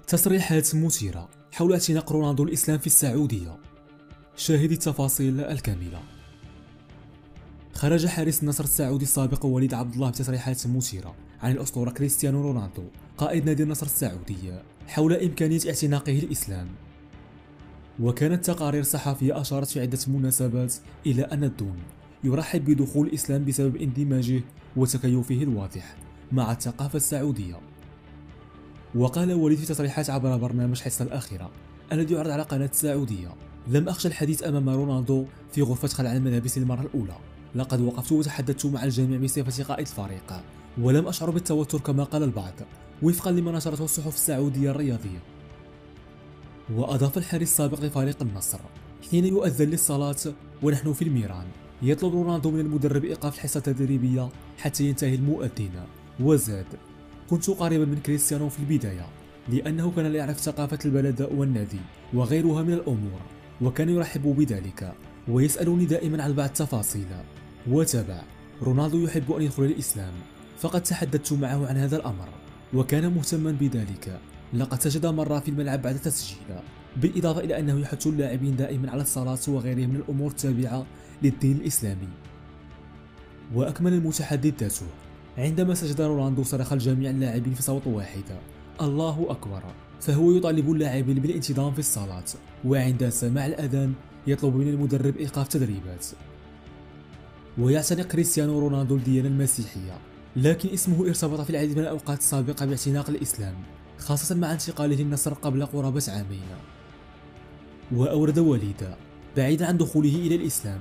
تصريحات مثيرة حول اعتناق رونالدو الإسلام في السعودية. شاهد التفاصيل الكاملة. خرج حارس النصر السعودي السابق وليد عبد الله بتصريحات مثيرة عن الأسطورة كريستيانو رونالدو قائد نادي النصر السعودي حول إمكانية اعتناقه الإسلام. وكانت تقارير صحفية أشارت في عدة مناسبات إلى أن الدون يرحب بدخول الإسلام بسبب اندماجه وتكيفه الواضح مع الثقافة السعودية. وقال وليد في تصريحات عبر برنامج حصة الأخيرة الذي يعرض على قناة السعودية: لم أخشى الحديث أمام رونالدو في غرفة خلع الملابس للمرة الأولى، لقد وقفت وتحدثت مع الجميع بصفة قائد الفريق، ولم أشعر بالتوتر كما قال البعض، وفقا لما نشرته الصحف السعودية الرياضية. وأضاف الحارس السابق لفريق النصر: حين يؤذن للصلاة ونحن في الميران يطلب رونالدو من المدرب إيقاف الحصة التدريبية حتى ينتهي المؤذن. وزاد: كنت قريبا من كريستيانو في البداية لأنه كان لا يعرف ثقافة البلد والنادي وغيرها من الأمور، وكان يرحب بذلك ويسألني دائما عن بعض التفاصيل. وتابع: رونالدو يحب أن يدخل الإسلام، فقد تحدثت معه عن هذا الأمر وكان مهتما بذلك، لقد سجد مرة في الملعب بعد تسجيل، بالإضافة إلى أنه يحث اللاعبين دائما على الصلاة وغيرها من الأمور التابعة للدين الإسلامي. وأكمل المتحدث ذاته: عندما سجد رونالدو صرخ الجميع اللاعبين في صوت واحد: الله أكبر، فهو يطالب اللاعبين بالانتظام في الصلاة، وعند سماع الأذان يطلب من المدرب إيقاف تدريبات. ويعتنق كريستيانو رونالدو الديانة المسيحية، لكن اسمه ارتبط في العديد من الأوقات السابقة باعتناق الإسلام، خاصة مع انتقاله للنصر قبل قرابة عامين. وأورد وليد: بعيدا عن دخوله إلى الإسلام،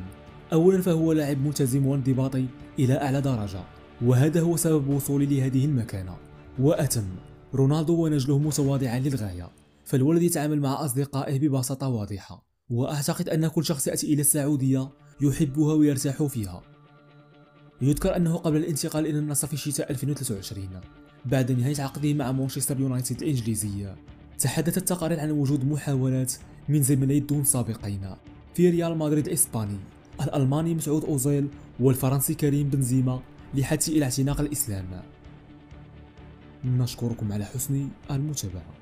أولا فهو لاعب ملتزم وانضباطي إلى أعلى درجة، وهذا هو سبب وصولي لهذه المكانة. وأتم: رونالدو ونجله متواضعا للغاية، فالولد يتعامل مع أصدقائه ببساطة واضحة، وأعتقد أن كل شخص يأتي إلى السعودية يحبها ويرتاح فيها. يذكر أنه قبل الانتقال إلى النصر في شتاء 2023 بعد نهاية عقده مع مانشستر يونايتد الإنجليزية، تحدثت التقارير عن وجود محاولات من زميلي الدون سابقين في ريال مدريد الإسباني، الألماني مسعود أوزيل والفرنسي كريم بنزيما، لحثه إلى اعتناق الإسلام. نشكركم على حسن المتابعة.